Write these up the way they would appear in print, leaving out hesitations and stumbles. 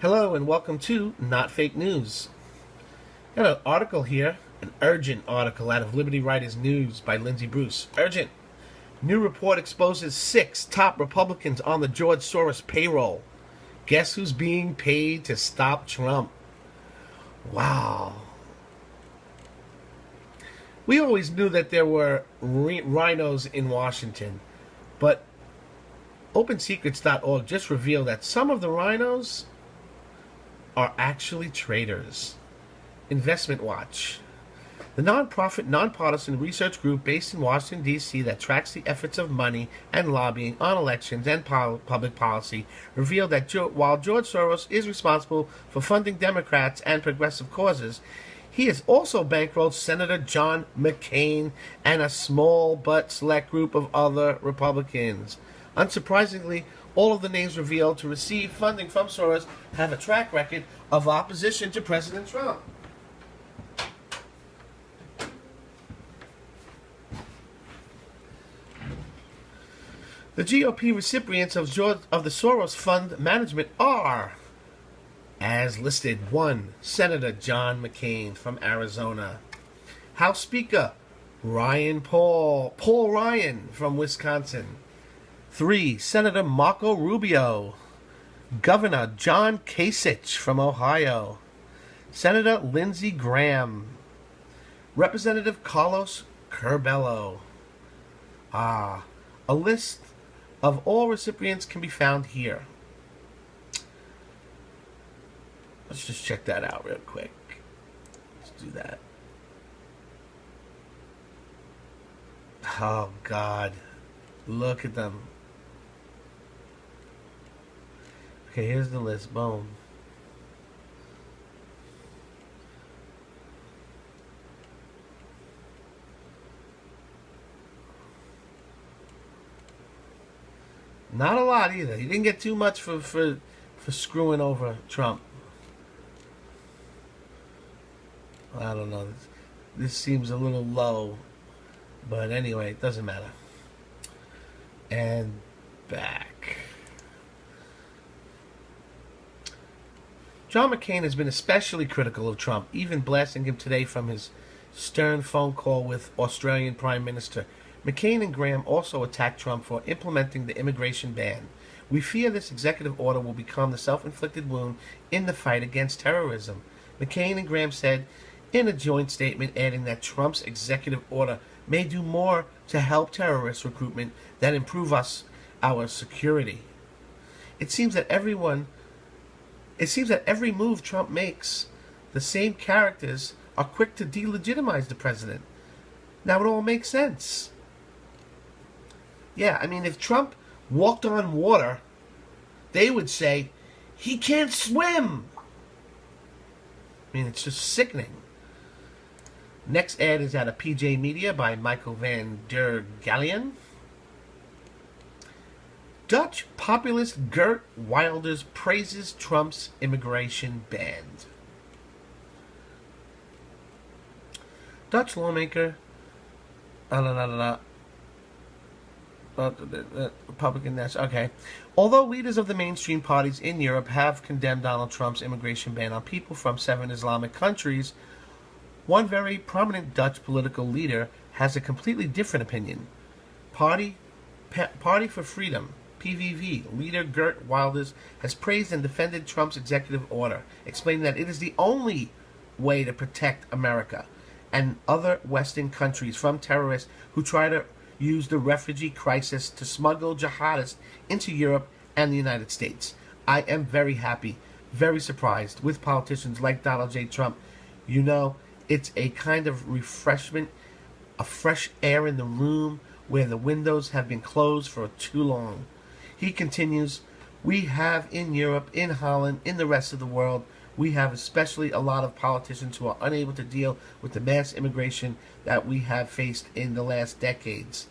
Hello and welcome to Not Fake News. Got an article here, an urgent article out of Liberty Writers News by Lindsay Bruce. Urgent. New report exposes 6 top Republicans on the George Soros payroll. Guess who's being paid to stop Trump? Wow. We always knew that there were rhinos in Washington, but OpenSecrets.org just revealed that some of the rhinos are actually traitors. Investment Watch, the nonprofit, nonpartisan research group based in Washington, D.C. that tracks the efforts of money and lobbying on elections and public policy, revealed that while George Soros is responsible for funding Democrats and progressive causes, he has also bankrolled Senator John McCain and a small but select group of other Republicans. Unsurprisingly, all of the names revealed to receive funding from Soros have a track record of opposition to President Trump. The GOP recipients of the Soros Fund management are, as listed: 1. Senator John McCain from Arizona. House Speaker Paul Ryan from Wisconsin. 3. Senator Marco Rubio. Governor John Kasich from Ohio. Senator Lindsey Graham. Representative Carlos Curbelo. A list of all recipients can be found here. Let's just check that out real quick. Let's do that. Oh, God. Look at them. Okay, here's the list. Boom. Not a lot either. He didn't get too much for screwing over Trump. I don't know. This seems a little low. But anyway, it doesn't matter. And back. John McCain has been especially critical of Trump, even blasting him today from his stern phone call with Australian Prime Minister. McCain and Graham also attacked Trump for implementing the immigration ban. We fear this executive order will become the self-inflicted wound in the fight against terrorism. McCain and Graham said in a joint statement, adding that Trump's executive order may do more to help terrorist recruitment than improve our security. It seems that every move Trump makes, the same characters are quick to delegitimize the president. Now it all makes sense. Yeah, I mean, if Trump walked on water, they would say, he can't swim. I mean, it's just sickening. Next ad is out of PJ Media by Michael van der Gallion. Dutch populist Geert Wilders praises Trump's immigration ban. Dutch lawmaker, Republican National. Okay. Although leaders of the mainstream parties in Europe have condemned Donald Trump's immigration ban on people from 7 Islamic countries, one very prominent Dutch political leader has a completely different opinion. Party for Freedom, PVV, leader Geert Wilders has praised and defended Trump's executive order, explaining that it is the only way to protect America and other Western countries from terrorists who try to use the refugee crisis to smuggle jihadists into Europe and the United States. I am very happy, very surprised with politicians like Donald J. Trump. You know, it's a kind of refreshment, a fresh air in the room where the windows have been closed for too long. He continues, we have in Europe, in Holland, in the rest of the world, we have especially a lot of politicians who are unable to deal with the mass immigration that we have faced in the last decades.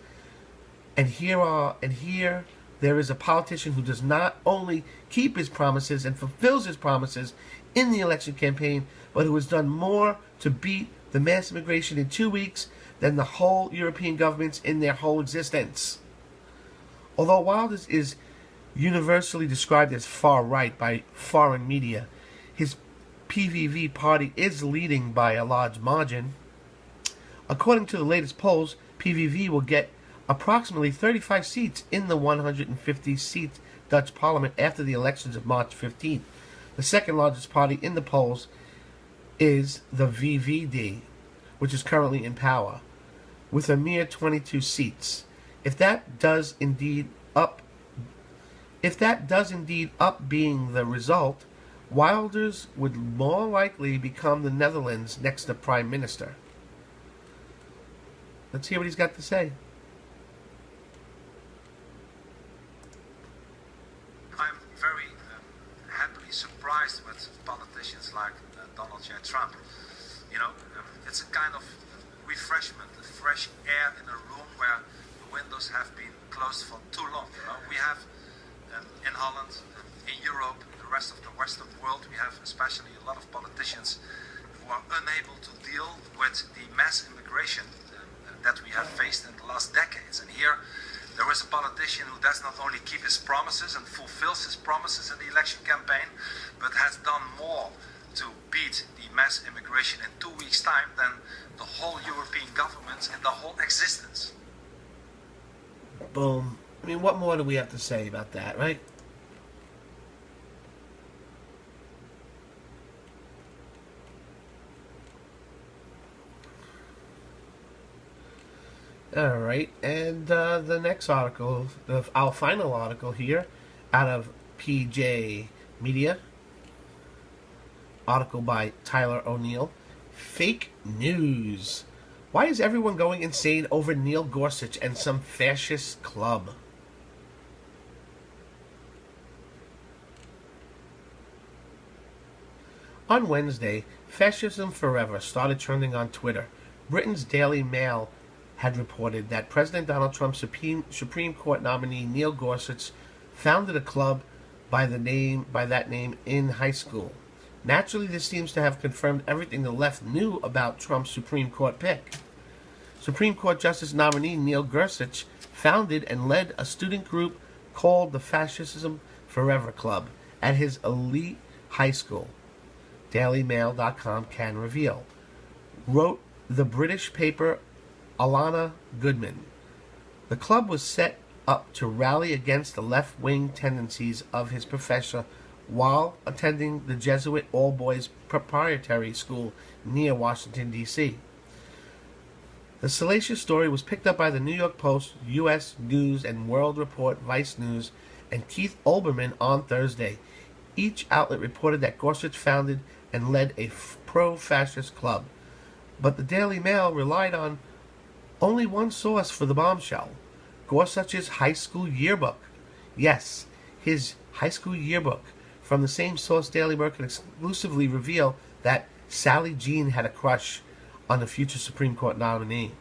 And here there is a politician who does not only keep his promises and fulfills his promises in the election campaign, but who has done more to beat the mass immigration in 2 weeks than the whole European governments in their whole existence. Although Wilders is Universally described as far-right by foreign media, his PVV party is leading by a large margin. According to the latest polls, PVV will get approximately 35 seats in the 150-seat Dutch parliament after the elections of March 15th. The second largest party in the polls is the VVD, which is currently in power, with a mere 22 seats. If that does indeed up being the result, Wilders would more likely become the Netherlands' next prime minister. Let's hear what he's got to say. I'm very happily surprised with politicians like Donald J. Trump. It's a kind of refreshment, a fresh air in a room where the windows have been closed for too long. We have in Holland, in Europe, the rest of the Western world, we have especially a lot of politicians who are unable to deal with the mass immigration that we have faced in the last decades. And here, there is a politician who does not only keep his promises and fulfills his promises in the election campaign, but has done more to beat the mass immigration in 2 weeks' time than the whole European governments in the whole existence. Boom. I mean, what more do we have to say about that, right? All right, and the next article, our final article here, out of PJ Media, article by Tyler O'Neill, Fake News. Why is everyone going insane over Neil Gorsuch and some fascist club? On Wednesday, Fascism Forever started trending on Twitter. Britain's Daily Mail had reported that President Donald Trump's Supreme Court nominee Neil Gorsuch founded a club by that name in high school. Naturally, this seems to have confirmed everything the left knew about Trump's Supreme Court pick. Supreme Court Justice nominee Neil Gorsuch founded and led a student group called the Fascism Forever Club at his elite high school. DailyMail.com can reveal. Wrote the British paper Alana Goodman. The club was set up to rally against the left-wing tendencies of his professor while attending the Jesuit all-boys preparatory school near Washington, D.C. The salacious story was picked up by the New York Post, U.S. News and World Report, Vice News, and Keith Olbermann on Thursday. Each outlet reported that Gorsuch founded and led a pro-fascist club. But the Daily Mail relied on only one source for the bombshell: Gorsuch's high school yearbook. Yes, his high school yearbook. From the same source, Daily Mail could exclusively reveal that Sally Jean had a crush on the future Supreme Court nominee,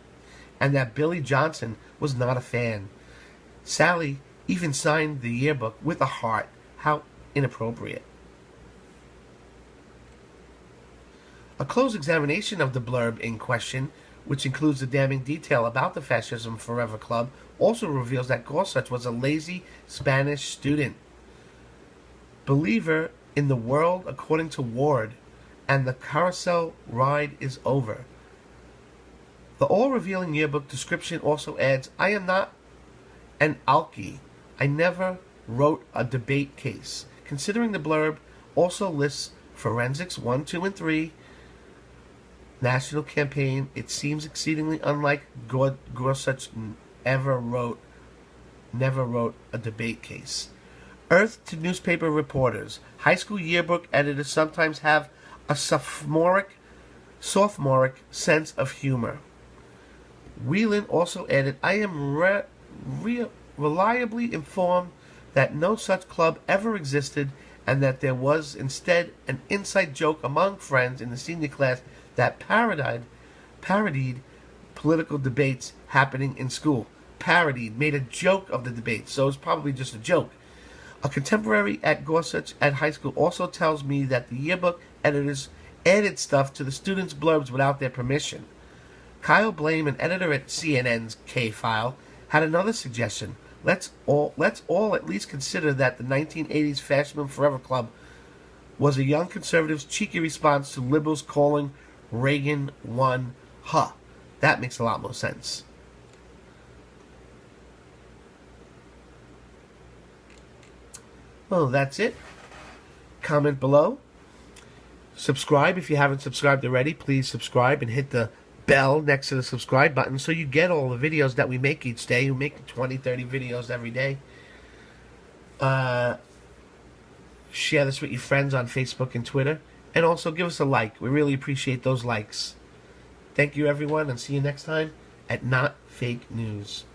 and that Billy Johnson was not a fan. Sally even signed the yearbook with a heart. How inappropriate. A close examination of the blurb in question, which includes the damning detail about the Fascism Forever Club, also reveals that Gorsuch was a lazy Spanish student, believer in the world according to Ward, and the carousel ride is over. The all-revealing yearbook description also adds, I am not an alkie. I never wrote a debate case. Considering the blurb also lists Forensics 1, 2, and 3, National Campaign, it seems exceedingly unlike Gorsuch never wrote a debate case. Earth to newspaper reporters. High school yearbook editors sometimes have a sophomoric sense of humor. Whelan also added, I am reliably informed that no such club ever existed and that there was instead an inside joke among friends in the senior class that parodied political debates happening in school. Parodied, made a joke of the debates, so it's probably just a joke. A contemporary at Gorsuch at high school also tells me that the yearbook editors added stuff to the students' blurbs without their permission. Kyle Blame, an editor at CNN's K-File, had another suggestion. Let's all at least consider that the 1980s Fascism Forever Club was a young conservative's cheeky response to liberals calling Reagan one. Huh. That makes a lot more sense. Well, that's it. Comment below. Subscribe if you haven't subscribed already. Please subscribe and hit the bell next to the subscribe button so you get all the videos that we make each day. We make 20, 30 videos every day. Share this with your friends on Facebook and Twitter. And also give us a like. We really appreciate those likes. Thank you, everyone, and see you next time at Not Fake News.